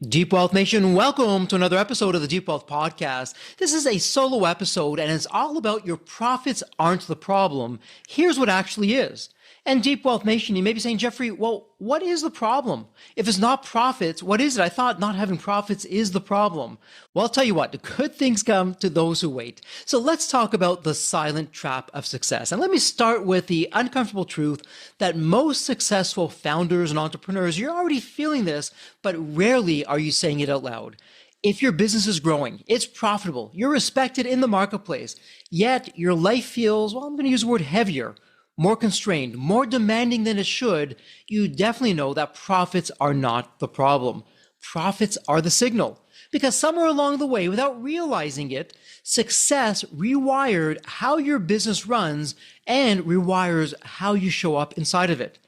Deep Wealth Nation, welcome to another episode of the Deep Wealth Podcast. This is a solo episode and it's all about your profits aren't the problem. Here's what actually is. And Deep Wealth Nation, you may be saying, Jeffrey, well, what is the problem? If it's not profits, what is it? I thought not having profits is the problem. Well, I'll tell you what, the good things come to those who wait. So let's talk about the silent trap of success. And let me start with the uncomfortable truth that most successful founders and entrepreneurs, you're already feeling this, but rarely are you saying it out loud. If your business is growing, it's profitable, you're respected in the marketplace, yet your life feels, well, I'm going to use the word heavier, more constrained, more demanding than it should, you definitely know that profits are not the problem. Profits are the signal. Because somewhere along the way, without realizing it, success rewired how your business runs and rewires how you show up inside of it.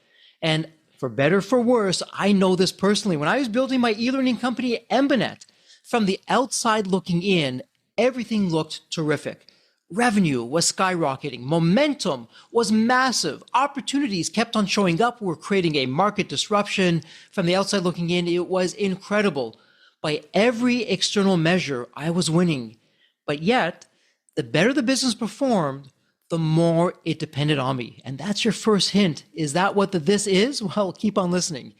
And for better or for worse, I know this personally. When I was building my e-learning company, Embanet, from the outside looking in, everything looked terrific. Revenue was skyrocketing. Momentum was massive. Opportunities kept on showing up. We're creating a market disruption. From the outside looking in, it was incredible. By every external measure, I was winning. But yet, the better the business performed, the more it depended on me. And that's your first hint. Is that what this is? Well, keep on listening.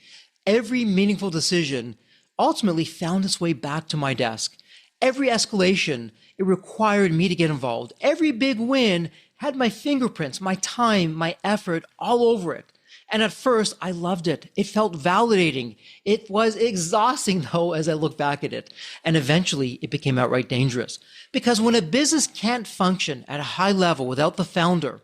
Every meaningful decision ultimately found its way back to my desk. Every escalation, it required me to get involved. Every big win had my fingerprints, my time, my effort all over it. And at first, I loved it. It felt validating. It was exhausting, though, as I look back at it. And eventually, it became outright dangerous. Because when a business can't function at a high level without the founder,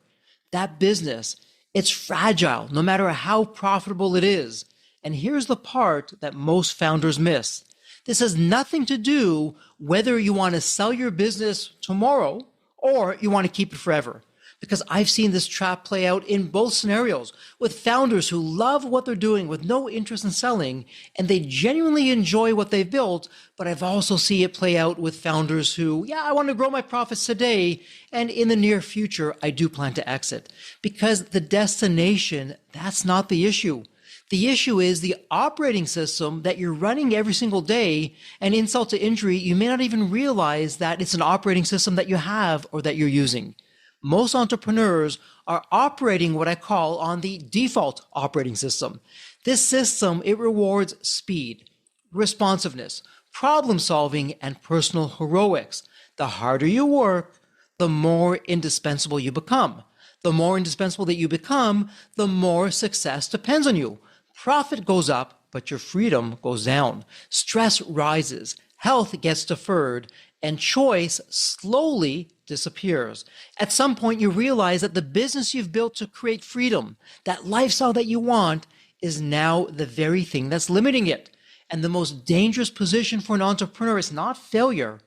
that business, it's fragile, no matter how profitable it is. And here's the part that most founders miss. This has nothing to do whether you want to sell your business tomorrow or you want to keep it forever. Because I've seen this trap play out in both scenarios with founders who love what they're doing with no interest in selling, and they genuinely enjoy what they've built. But I've also seen it play out with founders who, I want to grow my profits today, and in the near future, I do plan to exit. Because the destination, that's not the issue. The issue is the operating system that you're running every single day, and insult to injury, you may not even realize that it's an operating system that you have or that you're using. Most entrepreneurs are operating what I call on the default operating system. This system, it rewards speed, responsiveness, problem solving, and personal heroics. The harder you work, the more indispensable you become. The more indispensable that you become, the more success depends on you. Profit goes up, but your freedom goes down. Stress rises, health gets deferred, and choice slowly disappears. At some point, you realize that the business you've built to create freedom, that lifestyle that you want, is now the very thing that's limiting it. And the most dangerous position for an entrepreneur is not failure,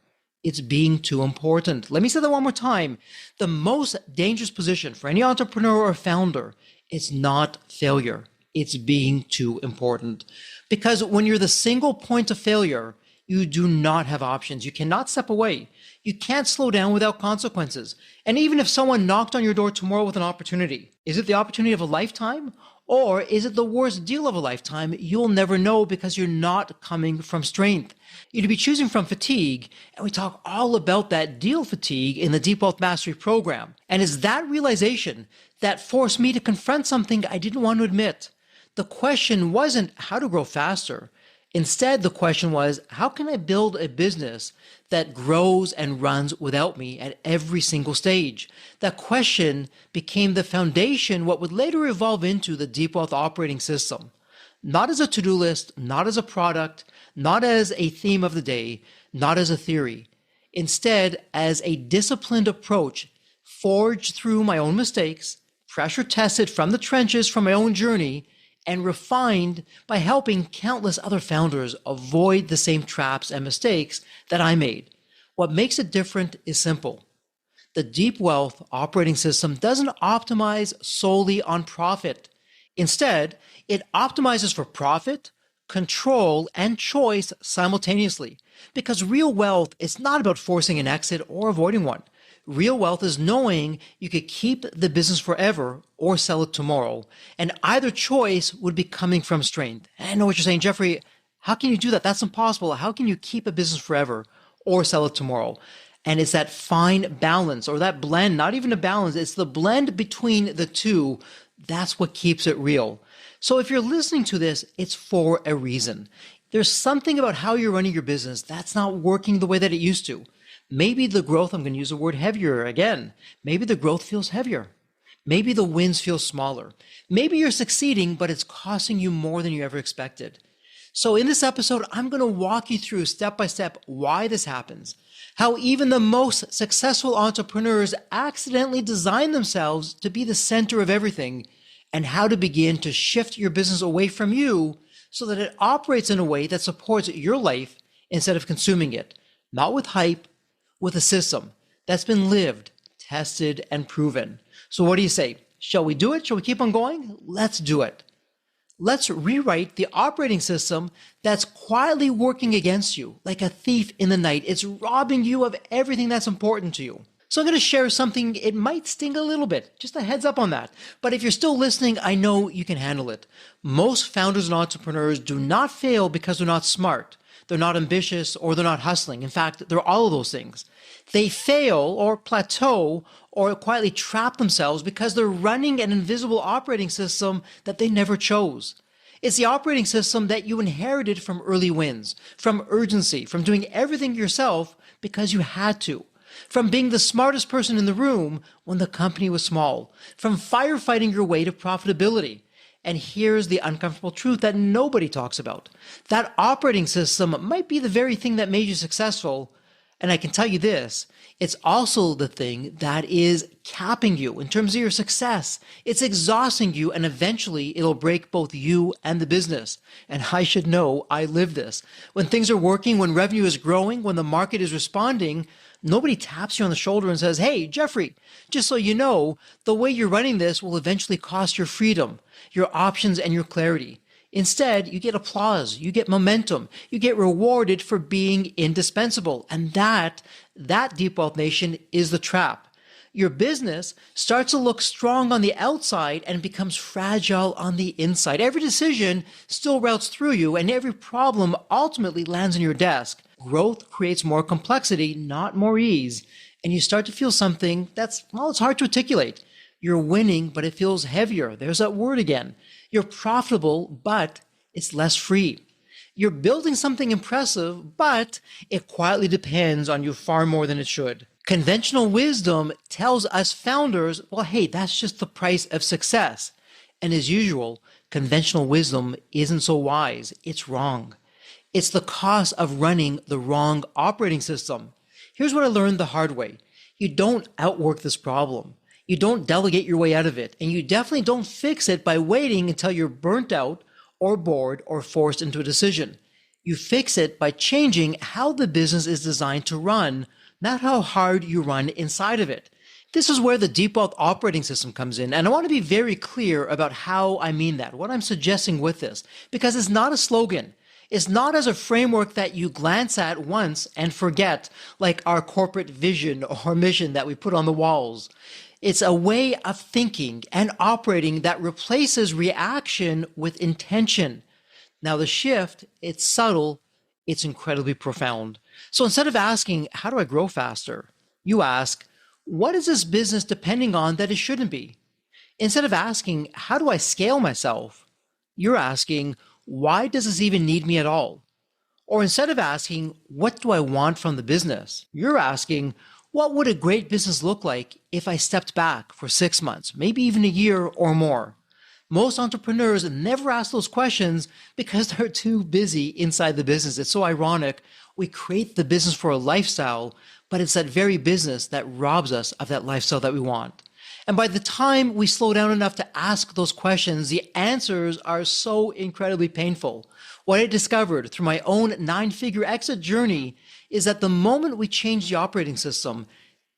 it's being too important. Let me say that one more time. The most dangerous position for any entrepreneur or founder is not failure. It's being too important. Because when you're the single point of failure, you do not have options. You cannot step away. You can't slow down without consequences. And even if someone knocked on your door tomorrow with an opportunity, is it the opportunity of a lifetime? Or is it the worst deal of a lifetime? You'll never know because you're not coming from strength. You'd be choosing from fatigue. And we talk all about that deal fatigue in the Deep Wealth Mastery program. And it's that realization that forced me to confront something I didn't want to admit. The question wasn't how to grow faster. Instead, the question was, how can I build a business that grows and runs without me at every single stage? That question became the foundation, what would later evolve into the Deep Wealth operating system. Not as a to-do list, not as a product, not as a theme of the day, not as a theory. Instead, as a disciplined approach forged through my own mistakes, pressure tested from the trenches from my own journey, and refined by helping countless other founders avoid the same traps and mistakes that I made. What makes it different is simple. The Deep Wealth operating system doesn't optimize solely on profit. Instead, it optimizes for profit, control, and choice simultaneously. Because real wealth is not about forcing an exit or avoiding one. Real wealth is knowing you could keep the business forever or sell it tomorrow. And either choice would be coming from strength. And I know what you're saying, Jeffrey. How can you do that? That's impossible. How can you keep a business forever or sell it tomorrow? And it's that fine balance or that blend, not even a balance, it's the blend between the two. That's what keeps it real. So if you're listening to this, it's for a reason. There's something about how you're running your business that's not working the way that it used to. Maybe the growth, I'm going to use the word heavier again. Maybe the growth feels heavier. Maybe the wins feel smaller. Maybe you're succeeding, but it's costing you more than you ever expected. So in this episode, I'm going to walk you through step by step why this happens, how even the most successful entrepreneurs accidentally design themselves to be the center of everything, and how to begin to shift your business away from you so that it operates in a way that supports your life instead of consuming it, not with hype, with a system that's been lived, tested, and proven. So what do you say? Shall we do it? Shall we keep on going? Let's do it. Let's rewrite the operating system that's quietly working against you like a thief in the night. It's robbing you of everything that's important to you. So I'm going to share something. It might sting a little bit, just a heads up on that. But if you're still listening, I know you can handle it. Most founders and entrepreneurs do not fail because they're not smart. They're not ambitious, or they're not hustling. In fact, they're all of those things. They fail or plateau or quietly trap themselves because they're running an invisible operating system that they never chose. It's the operating system that you inherited from early wins, from urgency, from doing everything yourself because you had to, from being the smartest person in the room when the company was small, from firefighting your way to profitability. And here's the uncomfortable truth that nobody talks about. That operating system might be the very thing that made you successful. And I can tell you this, it's also the thing that is capping you in terms of your success. It's exhausting you, and eventually it'll break both you and the business. And I should know, I live this. When things are working, when revenue is growing, when the market is responding, nobody taps you on the shoulder and says, hey, Jeffrey, just so you know, the way you're running this will eventually cost your freedom, your options, and your clarity. Instead, you get applause, you get momentum, you get rewarded for being indispensable. And that, Deep Wealth Nation, is the trap. Your business starts to look strong on the outside and becomes fragile on the inside. Every decision still routes through you, and every problem ultimately lands on your desk. Growth creates more complexity, not more ease. And you start to feel something that's, well, it's hard to articulate. You're winning, but it feels heavier. There's that word again. You're profitable, but it's less free. You're building something impressive, but it quietly depends on you far more than it should. Conventional wisdom tells us founders, well, hey, that's just the price of success. And as usual, conventional wisdom isn't so wise. It's wrong. It's the cost of running the wrong operating system. Here's what I learned the hard way. You don't outwork this problem. You don't delegate your way out of it. And you definitely don't fix it by waiting until you're burnt out or bored or forced into a decision. You fix it by changing how the business is designed to run, not how hard you run inside of it. This is where the Deep Wealth operating system comes in. And I want to be very clear about how I mean that, what I'm suggesting with this, because it's not a slogan. It's not as a framework that you glance at once and forget, like our corporate vision or mission that we put on the walls. It's a way of thinking and operating that replaces reaction with intention. Now the shift, it's subtle, it's incredibly profound. So instead of asking, how do I grow faster? You ask, what is this business depending on that it shouldn't be? Instead of asking, how do I scale myself? You're asking, why does this even need me at all? Or instead of asking, what do I want from the business? You're asking, what would a great business look like if I stepped back for 6 months, maybe even a year or more? Most entrepreneurs never ask those questions because they're too busy inside the business. It's so ironic. We create the business for a lifestyle, but it's that very business that robs us of that lifestyle that we want. And by the time we slow down enough to ask those questions, the answers are so incredibly painful. What I discovered through my own 9-figure exit journey is that the moment we change the operating system,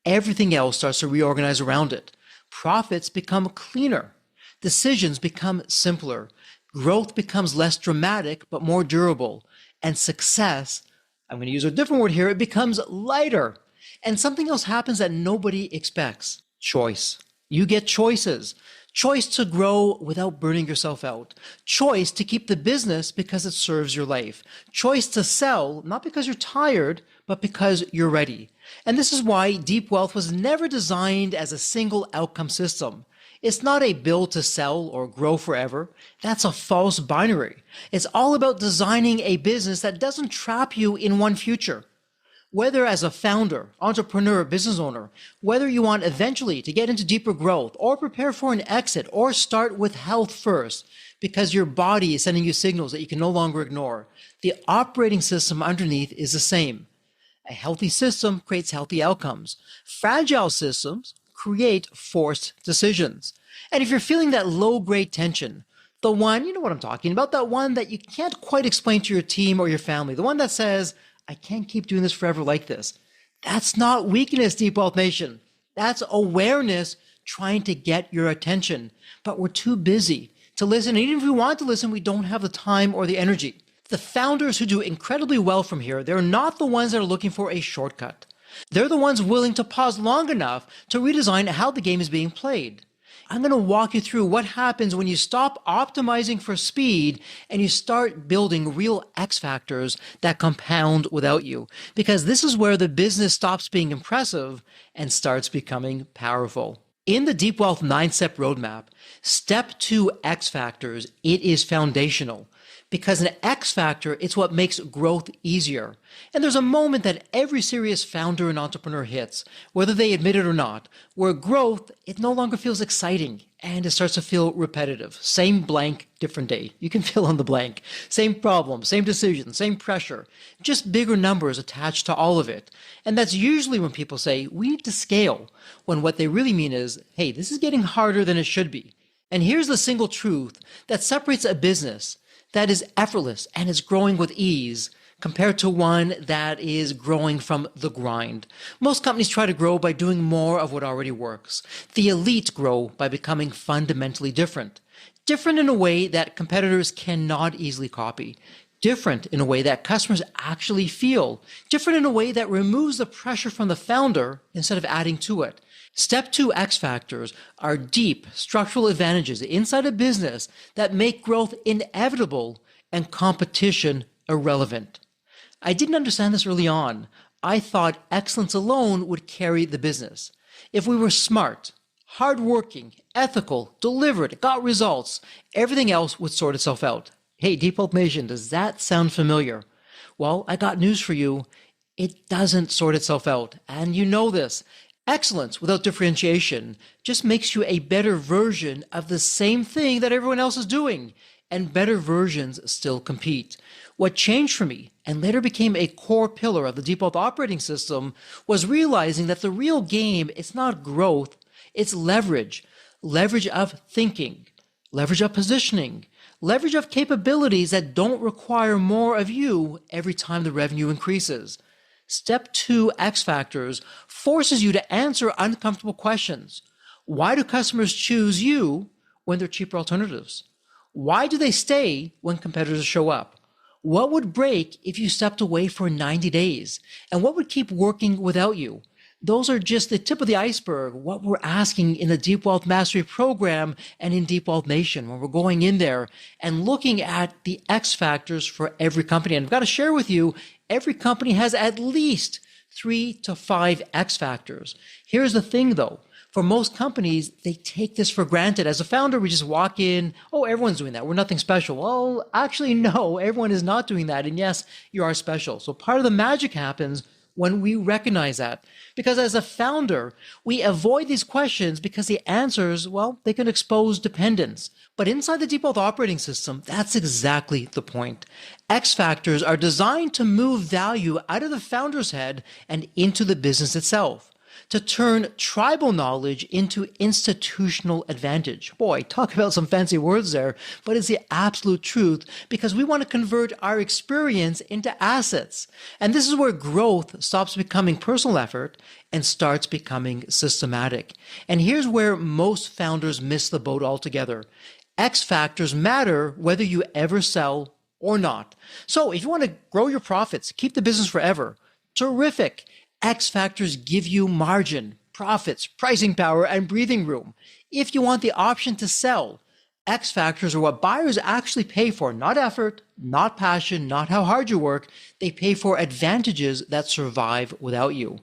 everything else starts to reorganize around it. Profits become cleaner. Decisions become simpler. Growth becomes less dramatic, but more durable. And success, I'm going to use a different word here, it becomes lighter. And something else happens that nobody expects. Choice. You get choices. choice to grow without burning yourself out, choice to keep the business because it serves your life, choice to sell not because you're tired, but because you're ready. And this is why deep wealth was never designed as a single outcome system. It's not a build to sell or grow forever. That's a false binary. It's all about designing a business that doesn't trap you in one future. Whether as a founder, entrepreneur, business owner, whether you want eventually to get into deeper growth or prepare for an exit or start with health first because your body is sending you signals that you can no longer ignore, the operating system underneath is the same. A healthy system creates healthy outcomes. Fragile systems create forced decisions. And if you're feeling that low-grade tension, the one, you know what I'm talking about, that one that you can't quite explain to your team or your family, the one that says, I can't keep doing this forever like this. That's not weakness, Deep Wealth Nation. That's awareness trying to get your attention. But we're too busy to listen. And even if we want to listen, we don't have the time or the energy. The founders who do incredibly well from here, they're not the ones that are looking for a shortcut. They're the ones willing to pause long enough to redesign how the game is being played. I'm going to walk you through what happens when you stop optimizing for speed and you start building real X factors that compound without you. Because this is where the business stops being impressive and starts becoming powerful. In the Deep Wealth 9-step roadmap, step 2 X factors, it is foundational. Because an X factor, it's what makes growth easier. And there's a moment that every serious founder and entrepreneur hits, whether they admit it or not, where growth, it no longer feels exciting and it starts to feel repetitive. Same blank, different day. You can fill in the blank. Same problem, same decision, same pressure, just bigger numbers attached to all of it. And that's usually when people say, we need to scale, when what they really mean is, hey, this is getting harder than it should be. And here's the single truth that separates a business that is effortless and is growing with ease compared to one that is growing from the grind. Most companies try to grow by doing more of what already works. The elite grow by becoming fundamentally different. Different in a way that competitors cannot easily copy. Different in a way that customers actually feel. Different in a way that removes the pressure from the founder instead of adding to it. Step 2 X factors are deep structural advantages inside a business that make growth inevitable and competition irrelevant. I didn't understand this early on. I thought excellence alone would carry the business. If we were smart, hardworking, ethical, deliberate, got results, everything else would sort itself out. Hey, Deep Wealth Nation, does that sound familiar? Well, I got news for you. It doesn't sort itself out, and you know this. Excellence without differentiation just makes you a better version of the same thing that everyone else is doing, and better versions still compete. What changed for me, and later became a core pillar of the Deep Wealth operating system, was realizing that the real game is not growth, it's leverage. Leverage of thinking, leverage of positioning, leverage of capabilities that don't require more of you every time the revenue increases. Step 2 X factors forces you to answer uncomfortable questions. Why do customers choose you when there are cheaper alternatives? Why do they stay when competitors show up? What would break if you stepped away for 90 days? And what would keep working without you? Those are just the tip of the iceberg, what we're asking in the Deep Wealth Mastery Program and in Deep Wealth Nation, when we're going in there and looking at the X factors for every company. And I've got to share with you, every company has at least 3 to 5 X factors. Here's the thing though, for most companies, they take this for granted. As a founder, we just walk in, oh, everyone's doing that. We're nothing special. Well, actually, no, everyone is not doing that. And yes, you are special. So part of the magic happens when we recognize that. Because as a founder, we avoid these questions because the answers, well, they can expose dependence. But inside the Deep Wealth operating system, that's exactly the point. X factors are designed to move value out of the founder's head and into the business itself, to turn tribal knowledge into institutional advantage. Boy, talk about some fancy words there, but it's the absolute truth because we want to convert our experience into assets. And this is where growth stops becoming personal effort and starts becoming systematic. And here's where most founders miss the boat altogether. X factors matter whether you ever sell or not. So if you want to grow your profits, keep the business forever, terrific. X factors give you margin, profits, pricing power, and breathing room. If you want the option to sell, X factors are what buyers actually pay for, not effort, not passion, not how hard you work. They pay for advantages that survive without you.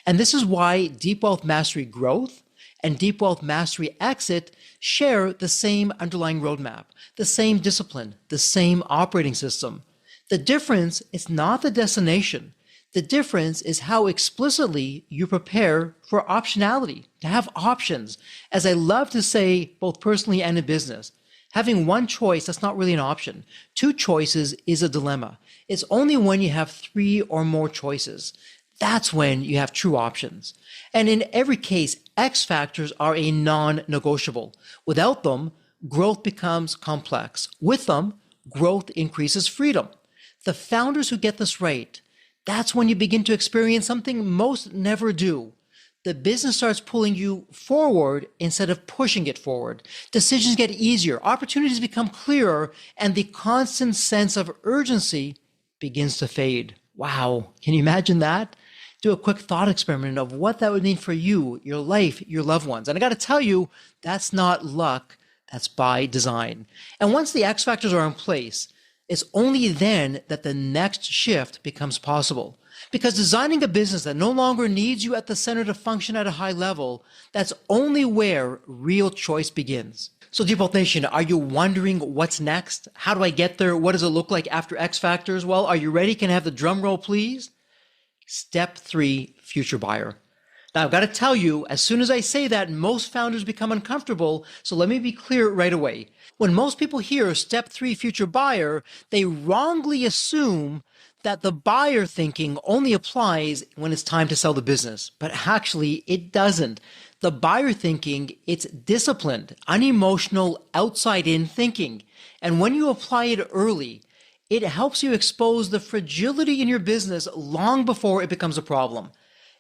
And this is why Deep Wealth Mastery Growth and Deep Wealth Mastery Exit share the same underlying roadmap, the same discipline, the same operating system. The difference is not the destination. The difference is how explicitly you prepare for optionality, to have options. As I love to say, both personally and in business, having one choice, that's not really an option. Two choices is a dilemma. It's only when you have three or more choices. That's when you have true options. And in every case, X factors are a non-negotiable. Without them, growth becomes complex. With them, growth increases freedom. The founders who get this right, that's when you begin to experience something most never do. The business starts pulling you forward instead of pushing it forward. Decisions get easier, opportunities become clearer, and the constant sense of urgency begins to fade. Wow, can you imagine that? Do a quick thought experiment of what that would mean for you, your life, your loved ones. And I got to tell you, that's not luck, that's by design. And once the X factors are in place, it's only then that the next shift becomes possible. Because designing a business that no longer needs you at the center to function at a high level, that's only where real choice begins. So Deep Wealth Nation, are you wondering what's next? How do I get there? What does it look like after X factors? Well, are you ready? Can I have the drum roll, please? Step 3, future buyer. Now, I've got to tell you, as soon as I say that, most founders become uncomfortable. So let me be clear right away. When most people hear step 3, future buyer, they wrongly assume that the buyer thinking only applies when it's time to sell the business. But actually, it doesn't. The buyer thinking, it's disciplined, unemotional, outside-in thinking. And when you apply it early, it helps you expose the fragility in your business long before it becomes a problem.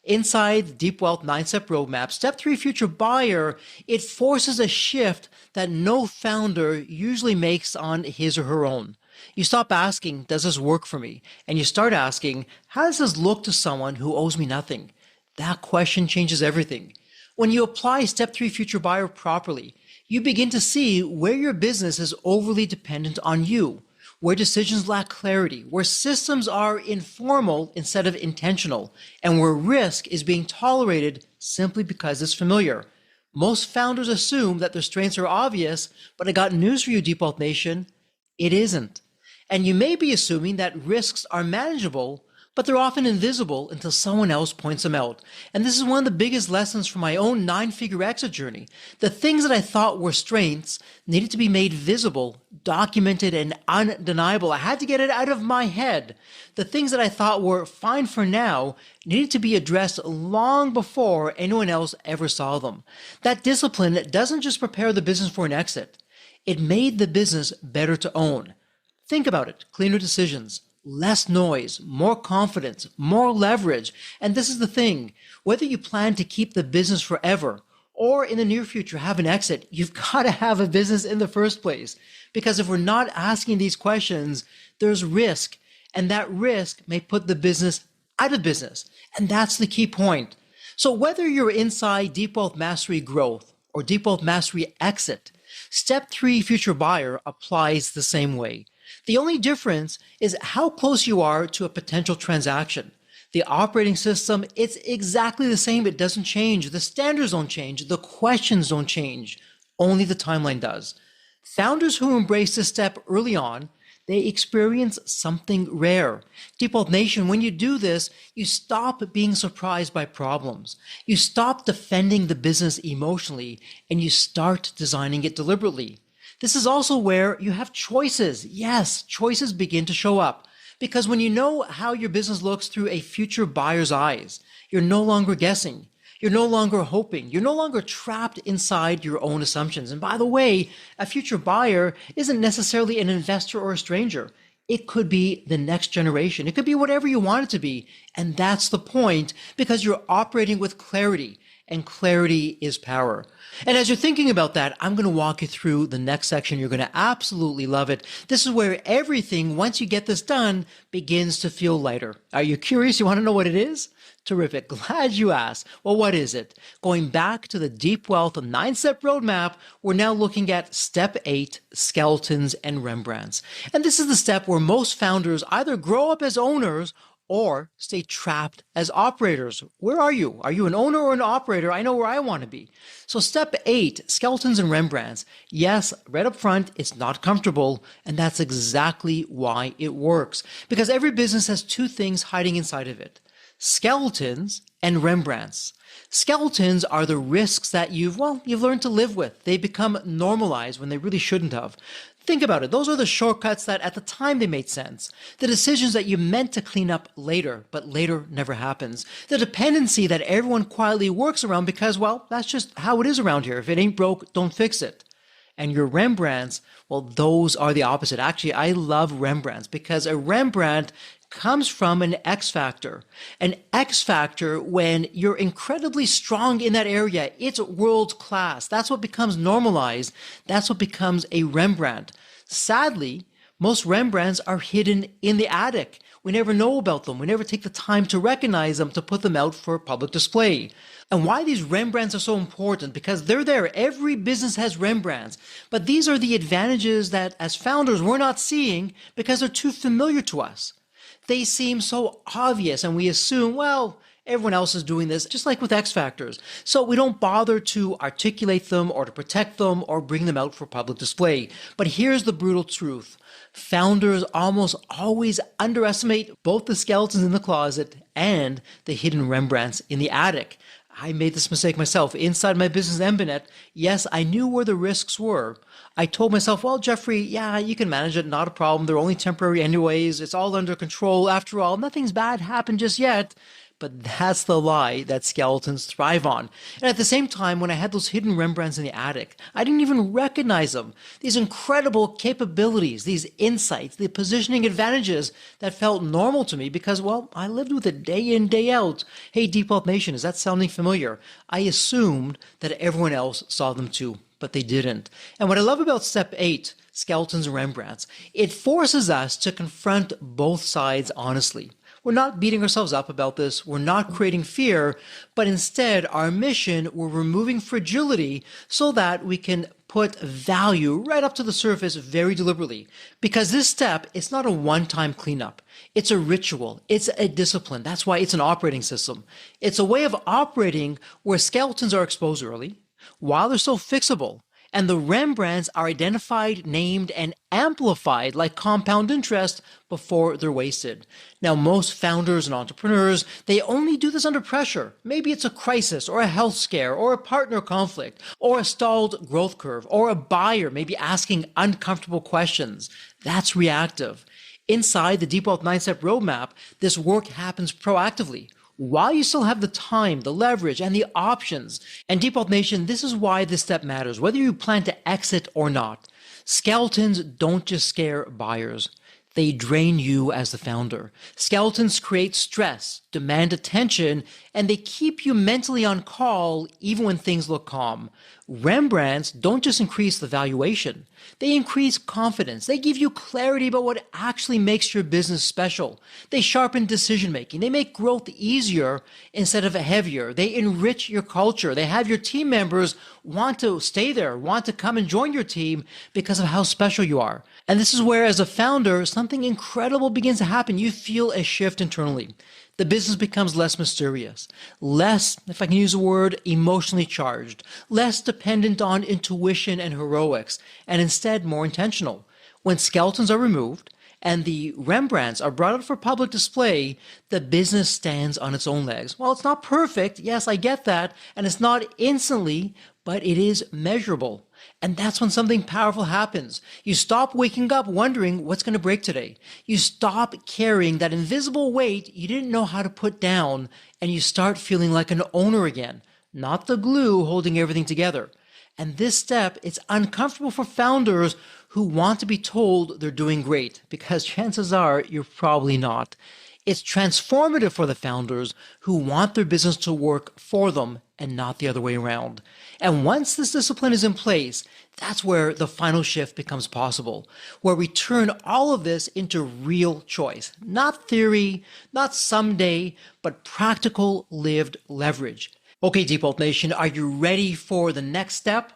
Inside the Deep Wealth 9-step roadmap, step 3, future buyer, it forces a shift that no founder usually makes on his or her own. You stop asking, does this work for me? And you start asking, how does this look to someone who owes me nothing? That question changes everything. When you apply step 3, future buyer properly, you begin to see where your business is overly dependent on you, where decisions lack clarity, where systems are informal instead of intentional, and where risk is being tolerated simply because it's familiar. Most founders assume that their strengths are obvious, but I got news for you, Deep Wealth Nation. It isn't. And you may be assuming that risks are manageable, but they're often invisible until someone else points them out. And this is one of the biggest lessons from my own 9-figure exit journey. The things that I thought were strengths needed to be made visible, documented, and undeniable. I had to get it out of my head. The things that I thought were fine for now needed to be addressed long before anyone else ever saw them. That discipline doesn't just prepare the business for an exit. It made the business better to own. Think about it. Cleaner decisions, less noise, more confidence, more leverage. And this is the thing, whether you plan to keep the business forever or in the near future have an exit, you've got to have a business in the first place. Because if we're not asking these questions, there's risk, and that risk may put the business out of business. And that's the key point. So whether you're inside Deep Wealth Mastery Growth or Deep Wealth Mastery Exit, step 3, future buyer applies the same way. The only difference is how close you are to a potential transaction. The operating system, it's exactly the same. It doesn't change. The standards don't change. The questions don't change. Only the timeline does. Founders who embrace this step early on, they experience something rare. Deep Wealth Nation, when you do this, you stop being surprised by problems. You stop defending the business emotionally, and you start designing it deliberately. This is also where you have choices. Yes, choices begin to show up. Because when you know how your business looks through a future buyer's eyes, you're no longer guessing. You're no longer hoping. You're no longer trapped inside your own assumptions. And by the way, a future buyer isn't necessarily an investor or a stranger. It could be the next generation. It could be whatever you want it to be. And that's the point, because you're operating with clarity and clarity is power. And as you're thinking about that, I'm going to walk you through the next section. You're going to absolutely love it. This is where everything, once you get this done, begins to feel lighter. Are you curious? You want to know what it is? Terrific. Glad you asked. Well, what is it? Going back to the Deep Wealth 9-step roadmap, we're now looking at step 8, Skeletons and Rembrandts. And this is the step where most founders either grow up as owners or stay trapped as operators. Where are you? Are you an owner or an operator? I know where I want to be. So step 8, Skeletons and Rembrandts. Yes, right up front, it's not comfortable, and that's exactly why it works. Because every business has two things hiding inside of it: skeletons and Rembrandts. Skeletons are the risks that you've learned to live with. They become normalized when they really shouldn't have. Think about it. Those are the shortcuts that at the time they made sense. The decisions that you meant to clean up later, but later never happens. The dependency that everyone quietly works around because, that's just how it is around here. If it ain't broke, don't fix it. And your Rembrandts, those are the opposite. Actually, I love Rembrandts because a Rembrandt comes from an X factor. An X factor, when you're incredibly strong in that area, it's world class. That's what becomes normalized. That's what becomes a Rembrandt. Sadly, most Rembrandts are hidden in the attic. We never know about them. We never take the time to recognize them, to put them out for public display. And why these Rembrandts are so important? Because they're there. Every business has Rembrandts. But these are the advantages that as founders we're not seeing because they're too familiar to us. They seem so obvious and we assume, everyone else is doing this, just like with X factors. So we don't bother to articulate them or to protect them or bring them out for public display. But here's the brutal truth. Founders almost always underestimate both the skeletons in the closet and the hidden Rembrandts in the attic. I made this mistake myself. Inside my business Embinet, yes, I knew where the risks were. I told myself, Jeffrey, you can manage it, not a problem. They're only temporary anyways. It's all under control. After all, nothing's bad happened just yet. But that's the lie that skeletons thrive on. And at the same time, when I had those hidden Rembrandts in the attic, I didn't even recognize them. These incredible capabilities, these insights, the positioning advantages that felt normal to me because, I lived with it day in, day out. Hey, Deep Wealth Nation, is that sounding familiar? I assumed that everyone else saw them too, but they didn't. And what I love about step 8, Skeletons and Rembrandts, it forces us to confront both sides honestly. We're not beating ourselves up about this. We're not creating fear, but instead our mission, we're removing fragility so that we can put value right up to the surface very deliberately. Because this step, it's not a one-time cleanup. It's a ritual. It's a discipline. That's why it's an operating system. It's a way of operating where skeletons are exposed early while they're still fixable. And the Rembrandts are identified, named, and amplified like compound interest before they're wasted. Now, most founders and entrepreneurs, they only do this under pressure. Maybe it's a crisis or a health scare or a partner conflict or a stalled growth curve or a buyer maybe asking uncomfortable questions. That's reactive. Inside the Deep Wealth 9-step roadmap, this work happens proactively, while you still have the time, the leverage, and the options. And Deep Wealth Nation, this is why this step matters, whether you plan to exit or not. Skeletons don't just scare buyers. They drain you as the founder. Skeletons create stress, demand attention, and they keep you mentally on call even when things look calm. Rembrandts don't just increase the valuation. They increase confidence. They give you clarity about what actually makes your business special. They sharpen decision-making. They make growth easier instead of heavier. They enrich your culture. They have your team members want to stay there, want to come and join your team because of how special you are. And this is where, as a founder, something incredible begins to happen. You feel a shift internally. The business becomes less mysterious, less, if I can use the word, emotionally charged, less dependent on intuition and heroics, and instead more intentional. When skeletons are removed and the Rembrandts are brought out for public display, the business stands on its own legs. Well, it's not perfect. Yes, I get that. And it's not instantly, but it is measurable. And that's when something powerful happens. You stop waking up wondering what's going to break today. You stop carrying that invisible weight you didn't know how to put down, and you start feeling like an owner again, not the glue holding everything together. And this step, it's uncomfortable for founders who want to be told they're doing great, because chances are you're probably not. It's transformative for the founders who want their business to work for them and not the other way around. And once this discipline is in place, that's where the final shift becomes possible, where we turn all of this into real choice, not theory, not someday, but practical lived leverage. Okay, Deep Wealth Nation, are you ready for the next step?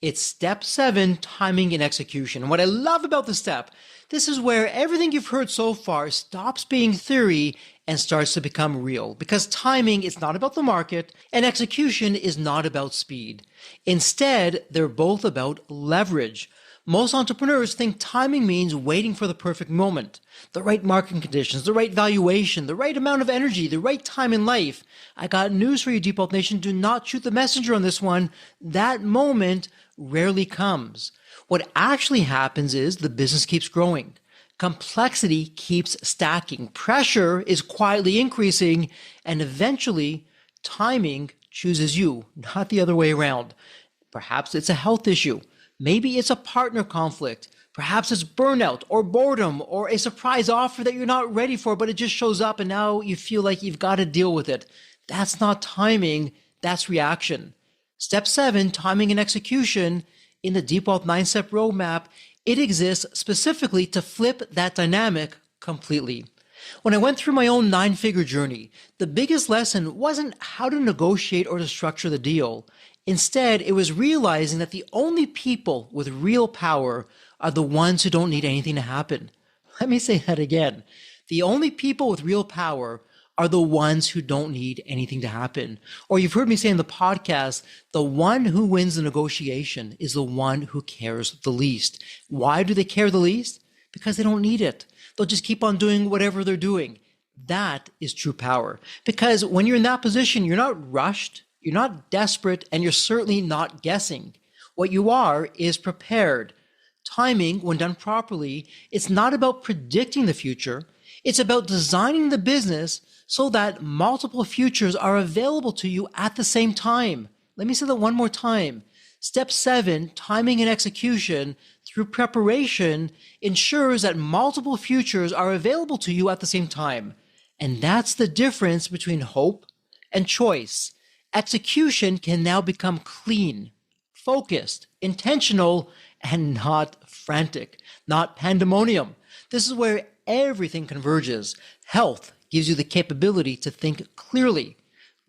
It's step 7, timing and execution. And what I love about this step, this is where everything you've heard so far stops being theory and starts to become real. Because timing is not about the market and execution is not about speed. Instead, they're both about leverage. Most entrepreneurs think timing means waiting for the perfect moment, the right market conditions, the right valuation, the right amount of energy, the right time in life. I got news for you, Deep Wealth Nation. Do not shoot the messenger on this one. That moment rarely comes. What actually happens is the business keeps growing. Complexity keeps stacking. Pressure is quietly increasing, and eventually timing chooses you, not the other way around. Perhaps it's a health issue. Maybe it's a partner conflict. Perhaps it's burnout or boredom or a surprise offer that you're not ready for, but it just shows up and now you feel like you've got to deal with it. That's not timing, that's reaction. Step 7, timing and execution. In the Deep Wealth 9-step roadmap, it exists specifically to flip that dynamic completely. When I went through my own 9-figure journey, the biggest lesson wasn't how to negotiate or to structure the deal. Instead, it was realizing that the only people with real power are the ones who don't need anything to happen. Let me say that again. The only people with real power are the ones who don't need anything to happen. Or you've heard me say in the podcast, the one who wins the negotiation is the one who cares the least. Why do they care the least? Because they don't need it. They'll just keep on doing whatever they're doing. That is true power. Because when you're in that position, you're not rushed, you're not desperate, and you're certainly not guessing. What you are is prepared. Timing, when done properly, it's not about predicting the future. It's about designing the business so that multiple futures are available to you at the same time. Let me say that one more time. Step 7, timing and execution through preparation ensures that multiple futures are available to you at the same time. And that's the difference between hope and choice. Execution can now become clean, focused, intentional, and not frantic, not pandemonium. This is where everything converges. Health gives you the capability to think clearly.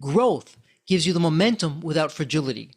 Growth gives you the momentum without fragility.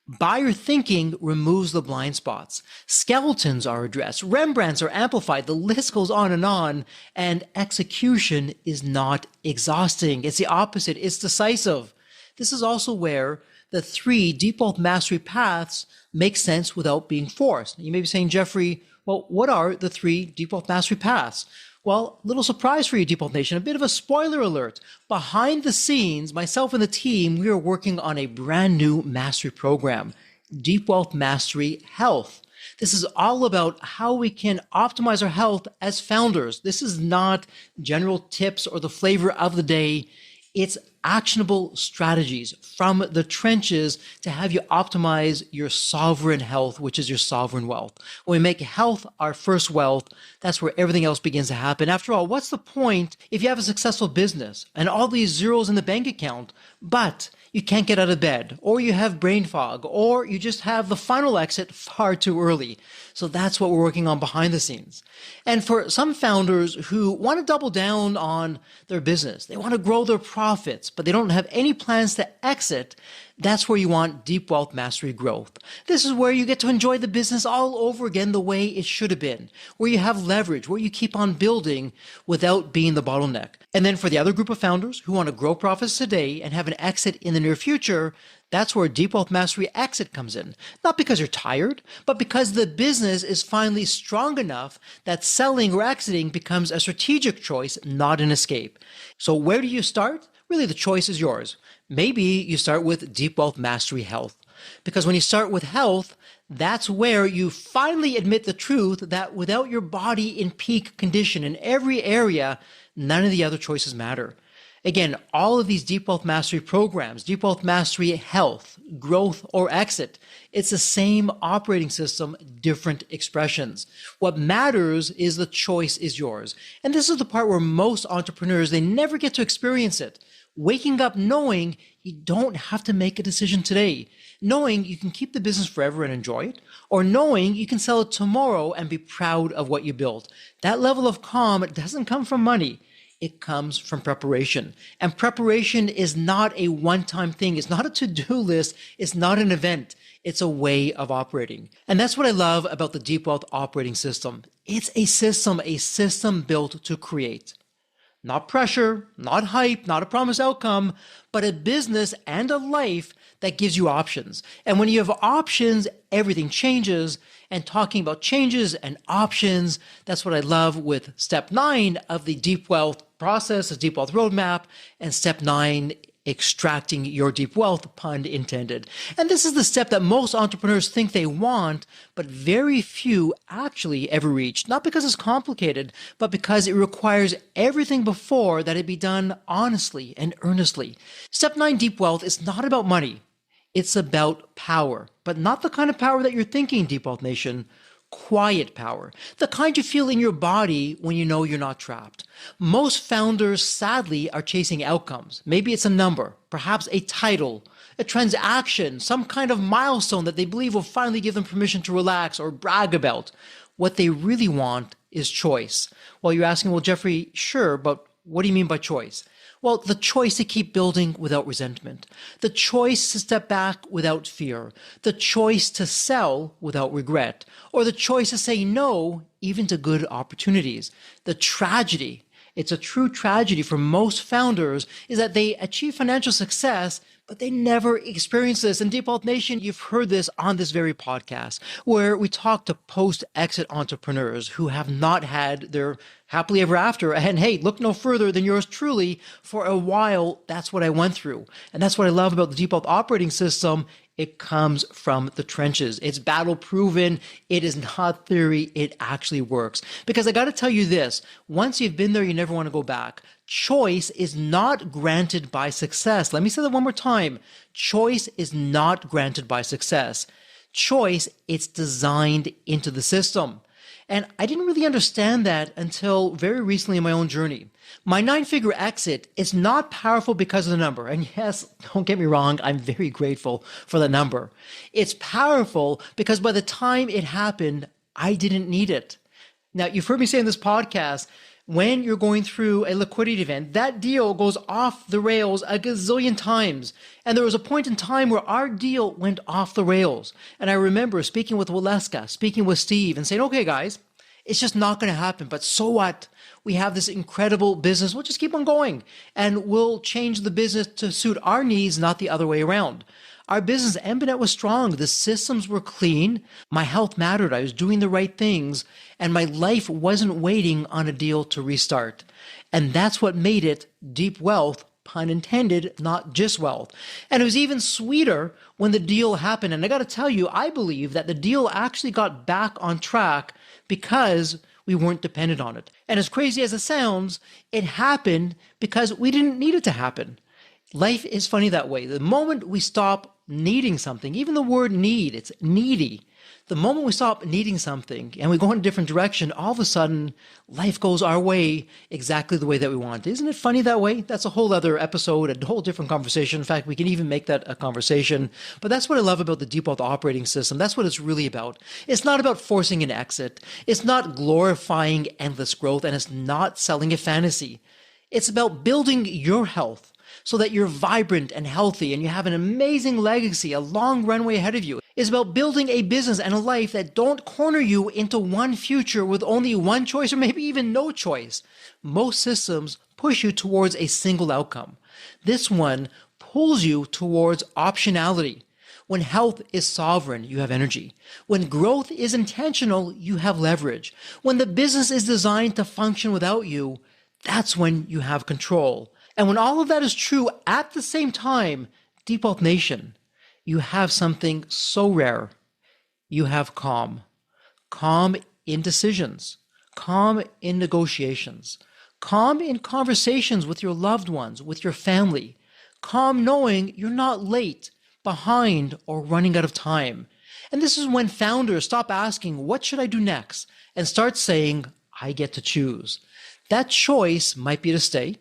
Buyer thinking removes the blind spots. Skeletons are addressed. Rembrandts are amplified. The list goes on. And execution is not exhausting. It's the opposite. It's decisive. This is also where the 3 Deep Wealth Mastery paths make sense without being forced. You may be saying, Jeffrey, well, what are the 3 Deep Wealth Mastery paths? Well, little surprise for you, Deep Wealth Nation, a bit of a spoiler alert. Behind the scenes, myself and the team, we are working on a brand new mastery program, Deep Wealth Mastery Health. This is all about how we can optimize our health as founders. This is not general tips or the flavor of the day. It's actionable strategies from the trenches to have you optimize your sovereign health, which is your sovereign wealth. When we make health our first wealth, that's where everything else begins to happen. After all, what's the point if you have a successful business and all these zeros in the bank account, but you can't get out of bed, or you have brain fog, or you just have the final exit far too early? So that's what we're working on behind the scenes. And for some founders who want to double down on their business, they want to grow their profits, but they don't have any plans to exit, that's where you want Deep Wealth Mastery Growth. This is where you get to enjoy the business all over again the way it should have been, where you have leverage, where you keep on building without being the bottleneck. And then for the other group of founders who want to grow profits today and have an exit in the near future, that's where Deep Wealth Mastery Exit comes in. Not because you're tired, but because the business is finally strong enough that selling or exiting becomes a strategic choice, not an escape. So where do you start? Really, the choice is yours. Maybe you start with Deep Wealth Mastery Health. Because when you start with health, that's where you finally admit the truth that without your body in peak condition in every area, none of the other choices matter. Again, all of these Deep Wealth Mastery programs, Deep Wealth Mastery Health, Growth, or Exit, it's the same operating system, different expressions. What matters is the choice is yours. And this is the part where most entrepreneurs, they never get to experience it. Waking up knowing you don't have to make a decision today, knowing you can keep the business forever and enjoy it, or knowing you can sell it tomorrow and be proud of what you built. That level of calm doesn't come from money. It comes from preparation. And preparation is not a one-time thing. It's not a to-do list. It's not an event. It's a way of operating. And that's what I love about the Deep Wealth operating system. It's a system built to create. Not pressure, not hype, not a promised outcome, but a business and a life that gives you options. And when you have options, everything changes. And talking about changes and options, that's what I love with step 9 of the Deep Wealth process, the Deep Wealth roadmap, and step 9, extracting your deep wealth, pun intended. And this is the step that most entrepreneurs think they want, but very few actually ever reach. Not because it's complicated, but because it requires everything before that it be done honestly and earnestly. Step 9 deep wealth is not about money. It's about power, but not the kind of power that you're thinking, Deep Wealth Nation. Quiet power, the kind you feel in your body when you know you're not trapped. Most founders, sadly, are chasing outcomes. Maybe it's a number, perhaps a title, a transaction, some kind of milestone that they believe will finally give them permission to relax or brag about. What they really want is choice. Well, you're asking, well, Jeffrey, sure, but what do you mean by choice? Well, the choice to keep building without resentment, the choice to step back without fear, the choice to sell without regret, or the choice to say no even to good opportunities. The tragedy, it's a true tragedy for most founders, is that they achieve financial success, but they never experience this. In Deep Wealth Nation, you've heard this on this very podcast, where we talk to post-exit entrepreneurs who have not had their happily ever after. And hey, look no further than yours truly. For a while, that's what I went through. And that's what I love about the Deep Wealth operating system. It comes from the trenches. It's battle proven. It is not theory. It actually works. Because I got to tell you this, once you've been there, you never want to go back. Choice is not granted by success. Let me say that one more time. Choice is not granted by success. Choice, it's designed into the system. And I didn't really understand that until very recently in my own journey. My 9-figure exit is not powerful because of the number. And yes, don't get me wrong, I'm very grateful for the number. It's powerful because by the time it happened, I didn't need it. Now, you've heard me say in this podcast, when you're going through a liquidity event, that deal goes off the rails a gazillion times. And there was a point in time where our deal went off the rails. And I remember speaking with Waleska, speaking with Steve, and saying, okay, guys, it's just not going to happen. But so what? We have this incredible business. We'll just keep on going. And we'll change the business to suit our needs, not the other way around. Our business, Embinet, was strong. The systems were clean. My health mattered. I was doing the right things. And my life wasn't waiting on a deal to restart. And that's what made it deep wealth, pun intended, not just wealth. And it was even sweeter when the deal happened. And I got to tell you, I believe that the deal actually got back on track because we weren't dependent on it. And as crazy as it sounds, it happened because we didn't need it to happen. Life is funny that way. The moment we stop needing something, even the word need, it's needy. The moment we stop needing something and we go in a different direction, all of a sudden, life goes our way exactly the way that we want. Isn't it funny that way? That's a whole other episode, a whole different conversation. In fact, we can even make that a conversation. But that's what I love about the Deep Wealth operating system. That's what it's really about. It's not about forcing an exit. It's not glorifying endless growth, and it's not selling a fantasy. It's about building your health so that you're vibrant and healthy and you have an amazing legacy, a long runway ahead of you. It's about building a business and a life that don't corner you into one future with only one choice or maybe even no choice. Most systems push you towards a single outcome. This one pulls you towards optionality. When health is sovereign, you have energy. When growth is intentional, you have leverage. When the business is designed to function without you, that's when you have control. And when all of that is true at the same time, Deep Wealth Nation, you have something so rare. You have calm. Calm in decisions. Calm in negotiations. Calm in conversations with your loved ones, with your family. Calm knowing you're not late, behind, or running out of time. And this is when founders stop asking, what should I do next? And start saying, I get to choose. That choice might be to stay,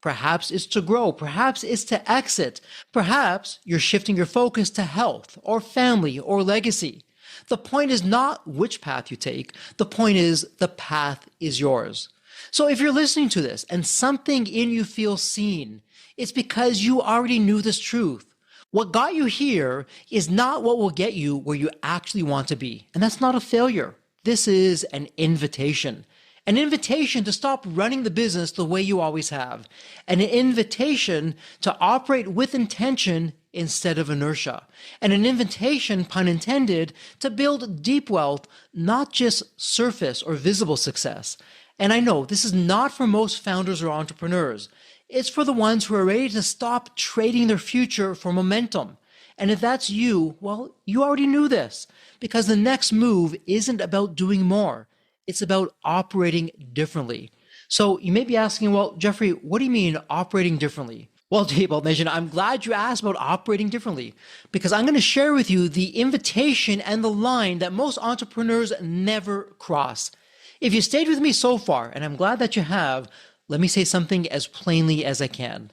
Perhaps it's to grow. Perhaps it's to exit. Perhaps you're shifting your focus to health or family or legacy. The point is not which path you take. The point is the path is yours. So if you're listening to this and something in you feels seen, it's because you already knew this truth. What got you here is not what will get you where you actually want to be. And that's not a failure. This is an invitation. An invitation to stop running the business the way you always have. And an invitation to operate with intention instead of inertia. And an invitation, pun intended, to build deep wealth, not just surface or visible success. And I know this is not for most founders or entrepreneurs. It's for the ones who are ready to stop trading their future for momentum. And if that's you, well, you already knew this, because the next move isn't about doing more. It's about operating differently. So you may be asking, well, Jeffrey, what do you mean operating differently? Well, Deep Wealth Nation, I'm glad you asked about operating differently, because I'm going to share with you the invitation and the line that most entrepreneurs never cross. If you stayed with me so far, and I'm glad that you have, let me say something as plainly as I can.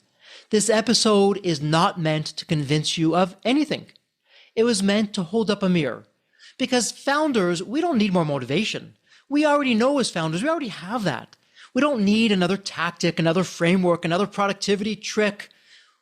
This episode is not meant to convince you of anything. It was meant to hold up a mirror. Because founders, we don't need more motivation. We already know as founders, we already have that. We don't need another tactic, another framework, another productivity trick.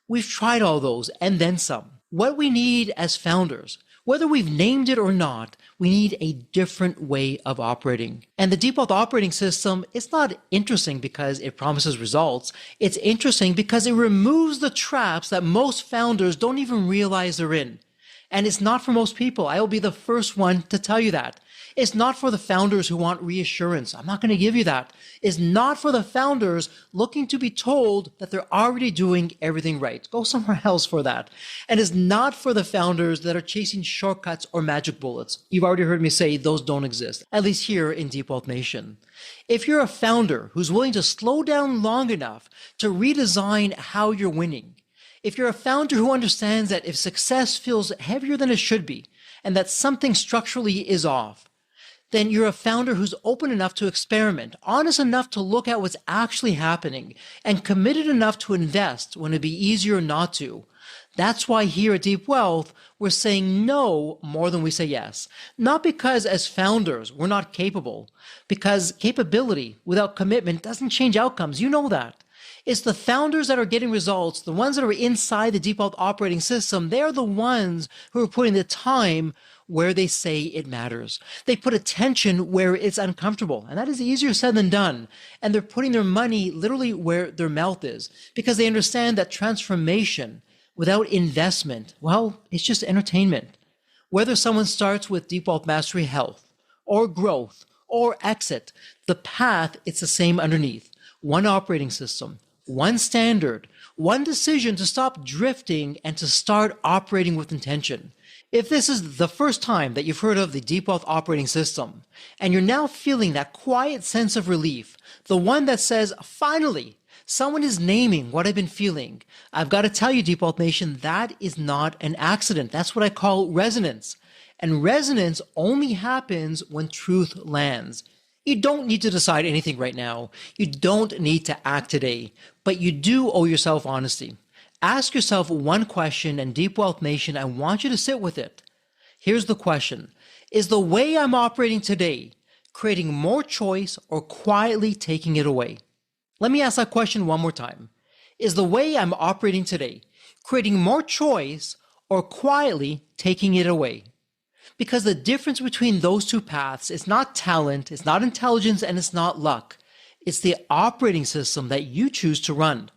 We've tried all those and then some. What we need as founders, whether we've named it or not, we need a different way of operating. And the Deep Wealth operating system, it's not interesting because it promises results. It's interesting because it removes the traps that most founders don't even realize they're in. And it's not for most people. I will be the first one to tell you that. It's not for the founders who want reassurance. I'm not going to give you that. It's not for the founders looking to be told that they're already doing everything right. Go somewhere else for that. And it's not for the founders that are chasing shortcuts or magic bullets. You've already heard me say those don't exist, at least here in Deep Wealth Nation. If you're a founder who's willing to slow down long enough to redesign how you're winning, if you're a founder who understands that if success feels heavier than it should be, and that something structurally is off, then you're a founder who's open enough to experiment, honest enough to look at what's actually happening, and committed enough to invest when it'd be easier not to. That's why here at Deep Wealth, we're saying no more than we say yes. Not because as founders, we're not capable, because capability without commitment doesn't change outcomes. You know that. It's the founders that are getting results, the ones that are inside the Deep Wealth operating system. They're the ones who are putting the time where they say it matters. They put attention where it's uncomfortable, and that is easier said than done. And they're putting their money literally where their mouth is, because they understand that transformation without investment, well, it's just entertainment. Whether someone starts with Deep Wealth Mastery Health, or growth, or exit, the path, it's the same underneath. One operating system, one standard, one decision to stop drifting and to start operating with intention. If this is the first time that you've heard of the Deep Wealth operating system, and you're now feeling that quiet sense of relief, the one that says, finally, someone is naming what I've been feeling, I've got to tell you, Deep Wealth Nation, that is not an accident. That's what I call resonance. And resonance only happens when truth lands. You don't need to decide anything right now. You don't need to act today, but you do owe yourself honesty. Ask yourself one question, and Deep Wealth Nation, I want you to sit with it. Here's the question. Is the way I'm operating today creating more choice or quietly taking it away? Let me ask that question one more time. Is the way I'm operating today creating more choice or quietly taking it away? Because the difference between those two paths is not talent, it's not intelligence, and it's not luck. It's the operating system that you choose to run.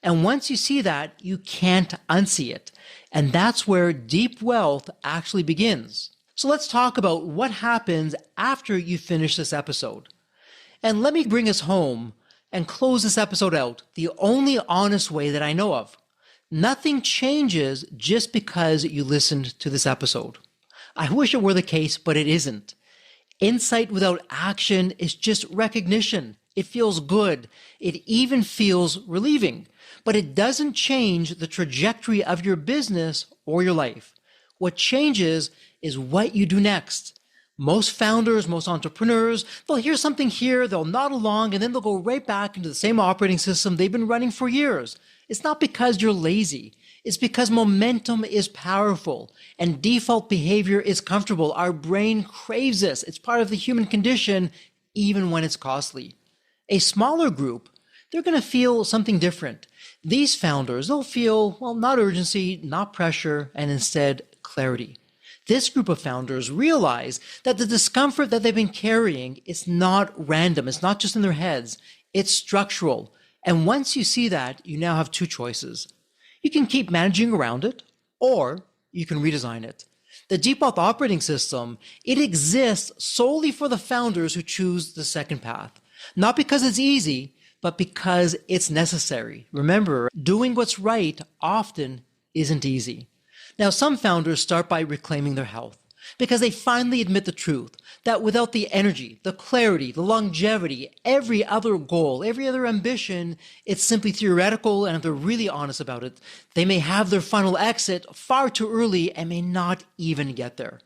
And once you see that, you can't unsee it. And that's where deep wealth actually begins. So let's talk about what happens after you finish this episode. And let me bring us home and close this episode out the only honest way that I know of. Nothing changes just because you listened to this episode. I wish it were the case, but it isn't. Insight without action is just recognition. It feels good. It even feels relieving. But it doesn't change the trajectory of your business or your life. What changes is what you do next. Most founders, most entrepreneurs, they'll hear something here, they'll nod along, and then they'll go right back into the same operating system they've been running for years. It's not because you're lazy. It's because momentum is powerful and default behavior is comfortable. Our brain craves this. It's part of the human condition, even when it's costly. A smaller group, they're going to feel something different. These founders, they'll feel, well, not urgency, not pressure, and instead clarity. This group of founders realize that the discomfort that they've been carrying is not random. It's not just in their heads. It's structural. And once you see that, you now have two choices. You can keep managing around it, or you can redesign it. The default operating system, it exists solely for the founders who choose the second path. Not because it's easy, but because it's necessary. Remember, doing what's right often isn't easy. Now, some founders start by reclaiming their health because they finally admit the truth that without the energy, the clarity, the longevity, every other goal, every other ambition, it's simply theoretical, and if they're really honest about it, they may have their final exit far too early and may not even get there.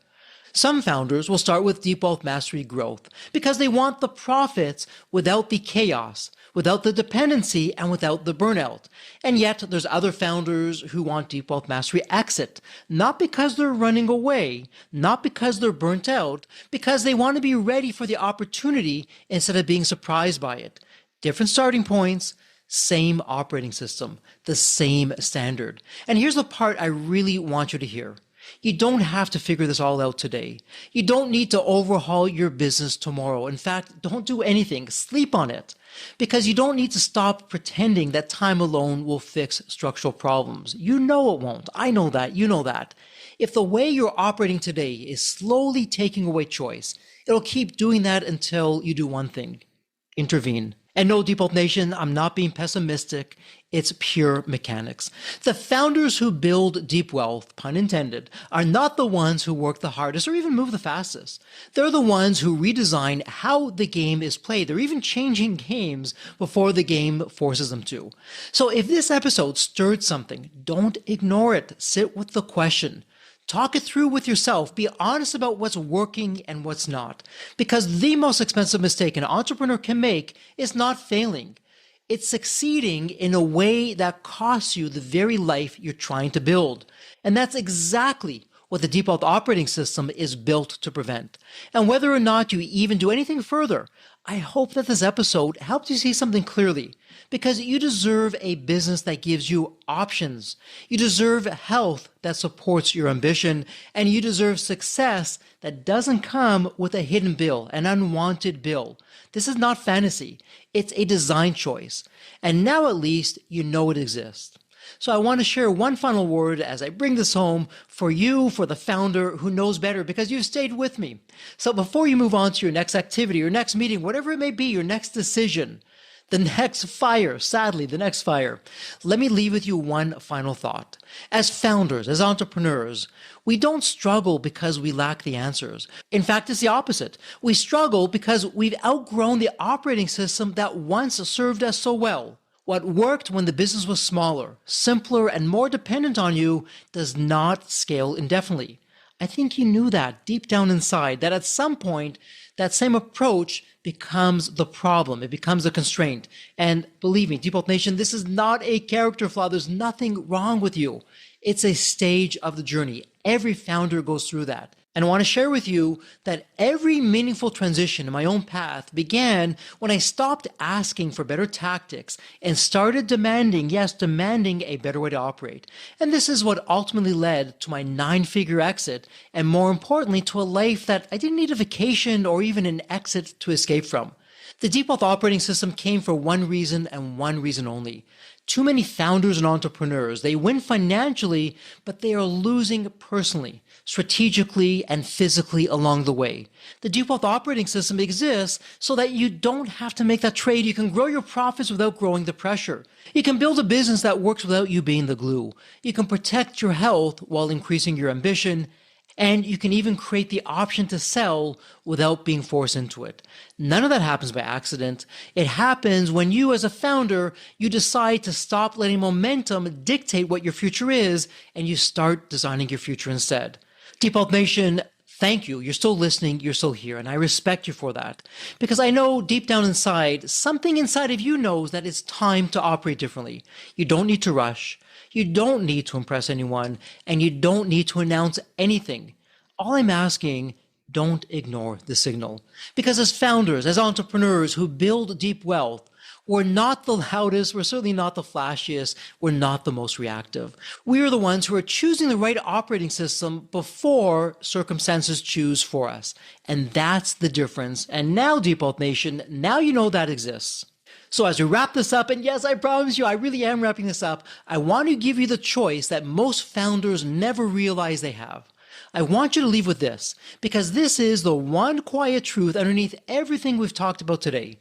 Some founders will start with deep wealth mastery growth because they want the profits without the chaos, without the dependency, and without the burnout. And yet there's other founders who want deep wealth mastery exit, not because they're running away, not because they're burnt out, because they want to be ready for the opportunity instead of being surprised by it. Different starting points, same operating system, the same standard. And here's the part I really want you to hear. You don't have to figure this all out today. You don't need to overhaul your business tomorrow. In fact, don't do anything. Sleep on it. Because you don't need to stop pretending that time alone will fix structural problems. You know it won't. I know that. You know that. If the way you're operating today is slowly taking away choice, it'll keep doing that until you do one thing: intervene. And no, Deep Wealth Nation, I'm not being pessimistic. It's pure mechanics. The founders who build deep wealth, pun intended, are not the ones who work the hardest or even move the fastest. They're the ones who redesign how the game is played. They're even changing games before the game forces them to. So if this episode stirred something, don't ignore it. Sit with the question. Talk it through with yourself. Be honest about what's working and what's not. Because the most expensive mistake an entrepreneur can make is not failing. It's succeeding in a way that costs you the very life you're trying to build. And that's exactly what the deep wealth operating system is built to prevent. And whether or not you even do anything further, I hope that this episode helped you see something clearly, because you deserve a business that gives you options. You deserve health that supports your ambition, and you deserve success that doesn't come with a hidden bill, an unwanted bill. This is not fantasy. It's a design choice. And now at least you know it exists. So I want to share one final word as I bring this home for you, for the founder who knows better, because you've stayed with me. So before you move on to your next activity, your next meeting, whatever it may be, your next decision, the next fire, sadly, the next fire, let me leave with you one final thought. As founders, as entrepreneurs, we don't struggle because we lack the answers. In fact, it's the opposite. We struggle because we've outgrown the operating system that once served us so well. What worked when the business was smaller, simpler, and more dependent on you does not scale indefinitely. I think you knew that deep down inside, that at some point, that same approach becomes the problem. It becomes a constraint. And believe me, Deep Wealth Nation, this is not a character flaw. There's nothing wrong with you. It's a stage of the journey. Every founder goes through that. And I want to share with you that every meaningful transition in my own path began when I stopped asking for better tactics and started demanding a better way to operate. And this is what ultimately led to my 9-figure exit, and more importantly, to a life that I didn't need a vacation or even an exit to escape from. The Deep Wealth operating system came for one reason and one reason only. Too many founders and entrepreneurs, they win financially, but they are losing personally, strategically, and physically along the way. The Deep Wealth operating system exists so that you don't have to make that trade. You can grow your profits without growing the pressure. You can build a business that works without you being the glue. You can protect your health while increasing your ambition. And you can even create the option to sell without being forced into it. None of that happens by accident. It happens when you, as a founder, you decide to stop letting momentum dictate what your future is, and you start designing your future instead. Deep Wealth Nation, Thank you. You're still listening. You're still here. And I respect you for that. Because I know deep down inside, something inside of you knows that it's time to operate differently. You don't need to rush. You don't need to impress anyone. And you don't need to announce anything. All I'm asking, don't ignore the signal. Because as founders, as entrepreneurs who build deep wealth, we're not the loudest, we're certainly not the flashiest, we're not the most reactive. We are the ones who are choosing the right operating system before circumstances choose for us. And that's the difference. And now, Deep Wealth Nation, now you know that exists. So as we wrap this up, and yes, I promise you, I really am wrapping this up, I want to give you the choice that most founders never realize they have. I want you to leave with this, because this is the one quiet truth underneath everything we've talked about today.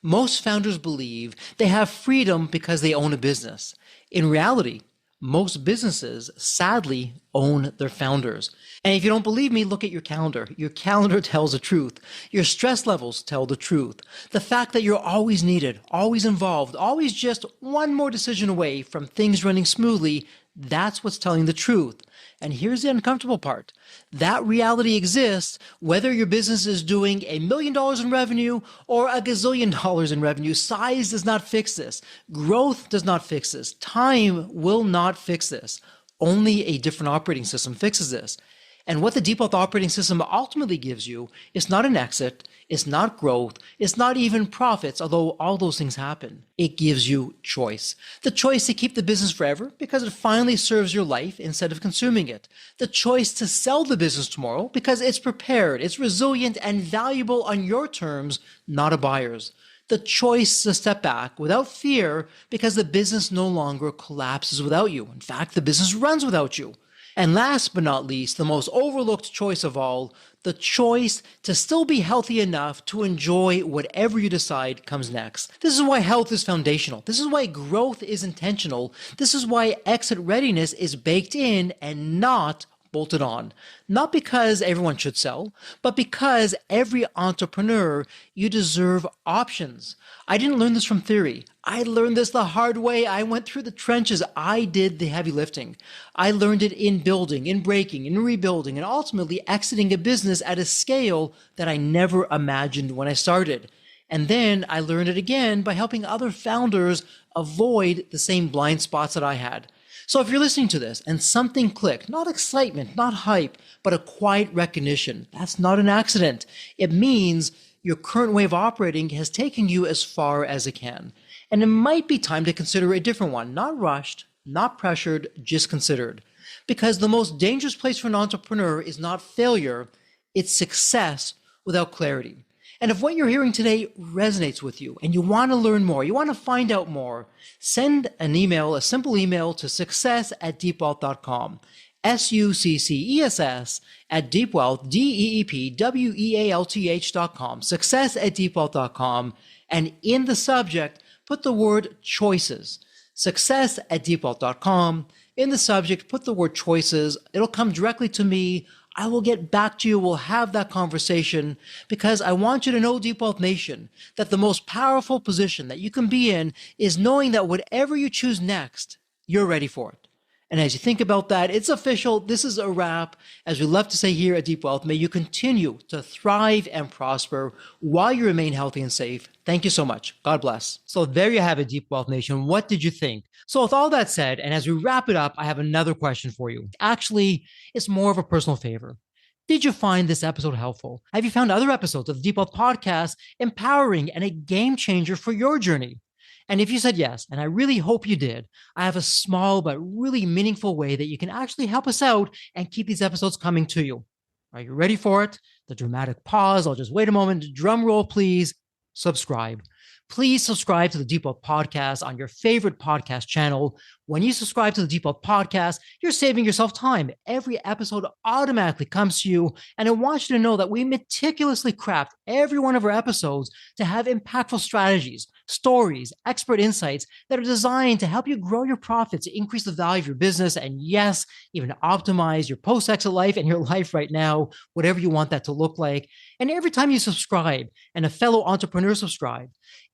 Most founders believe they have freedom because they own a business. In reality, most businesses sadly own their founders. And if you don't believe me, look at your calendar. Your calendar tells the truth. Your stress levels tell the truth. The fact that you're always needed, always involved, always just one more decision away from things running smoothly, that's what's telling the truth. And here's the uncomfortable part. That reality exists whether your business is doing $1 million in revenue or $1 gazillion in revenue. Size does not fix this. Growth does not fix this. Time will not fix this. Only a different operating system fixes this. And what the Deep Wealth operating system ultimately gives you is not an exit, it's not growth, it's not even profits, although all those things happen. It gives you choice. The choice to keep the business forever because it finally serves your life instead of consuming it. The choice to sell the business tomorrow because it's prepared, it's resilient and valuable on your terms, not a buyer's. The choice to step back without fear because the business no longer collapses without you. In fact, the business runs without you. And last but not least, the most overlooked choice of all, the choice to still be healthy enough to enjoy whatever you decide comes next. This is why health is foundational. This is why growth is intentional. This is why exit readiness is baked in and not bolted on. Not because everyone should sell, but because every entrepreneur, you deserve options. I didn't learn this from theory. I learned this the hard way. I went through the trenches. I did the heavy lifting. I learned it in building, in breaking, in rebuilding, and ultimately exiting a business at a scale that I never imagined when I started. And then I learned it again by helping other founders avoid the same blind spots that I had. So if you're listening to this and something clicked, not excitement, not hype, but a quiet recognition, that's not an accident. It means your current way of operating has taken you as far as it can. And it might be time to consider a different one, not rushed, not pressured, just considered. Because the most dangerous place for an entrepreneur is not failure, it's success without clarity. And if what you're hearing today resonates with you and you want to learn more, you want to find out more, send an email, a simple email to success@deepwealth.com. SUCCESS at deepwealth, DEEPWEALTH.com. Success@deepwealth.com. And in the subject, put the word choices. Success@deepwealth.com. In the subject, put the word choices. It'll come directly to me. I will get back to you. We'll have that conversation because I want you to know, Deep Wealth Nation, that the most powerful position that you can be in is knowing that whatever you choose next, you're ready for it. And as you think about that, it's official. This is a wrap. As we love to say here at Deep Wealth, may you continue to thrive and prosper while you remain healthy and safe. Thank you so much. God bless. So there you have it, Deep Wealth Nation. What did you think? So with all that said, and as we wrap it up, I have another question for you. Actually, it's more of a personal favor. Did you find this episode helpful? Have you found other episodes of the Deep Wealth Podcast empowering and a game changer for your journey? And if you said yes, and I really hope you did, I have a small but really meaningful way that you can actually help us out and keep these episodes coming to you. Are you ready for it? The dramatic pause. I'll just wait a moment. Drum roll, please. Subscribe. Please subscribe to the Deep Wealth Podcast on your favorite podcast channel. When you subscribe to the Deep Wealth Podcast, you're saving yourself time. Every episode automatically comes to you. And I want you to know that we meticulously craft every one of our episodes to have impactful strategies, stories, expert insights that are designed to help you grow your profits, increase the value of your business, and yes, even optimize your post-exit life and your life right now, whatever you want that to look like. And every time you subscribe and a fellow entrepreneur subscribe,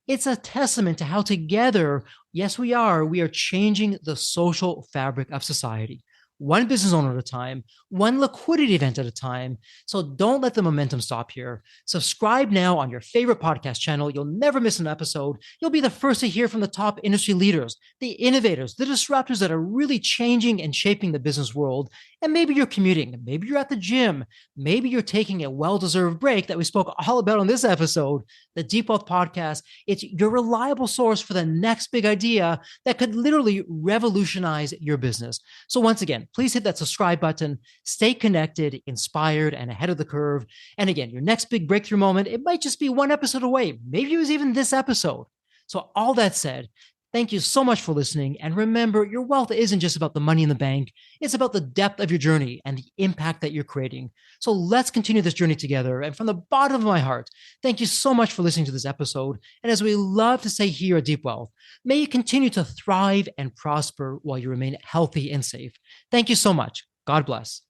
it's a testament to how together, yes, we are changing the social fabric of society. one business owner at a time, one liquidity event at a time. So don't let the momentum stop here. Subscribe now on your favorite podcast channel. You'll never miss an episode. You'll be the first to hear from the top industry leaders, the innovators, the disruptors that are really changing and shaping the business world. And maybe you're commuting, maybe you're at the gym, maybe you're taking a well-deserved break that we spoke all about on this episode. The Deep Wealth Podcast, it's your reliable source for the next big idea that could literally revolutionize your business. So once again, please hit that subscribe button, stay connected, inspired, and ahead of the curve. And again, your next big breakthrough moment, it might just be one episode away. Maybe it was even this episode. So all that said, thank you so much for listening. And remember, your wealth isn't just about the money in the bank. It's about the depth of your journey and the impact that you're creating. So let's continue this journey together. And from the bottom of my heart, thank you so much for listening to this episode. And as we love to say here at Deep Wealth, may you continue to thrive and prosper while you remain healthy and safe. Thank you so much. God bless.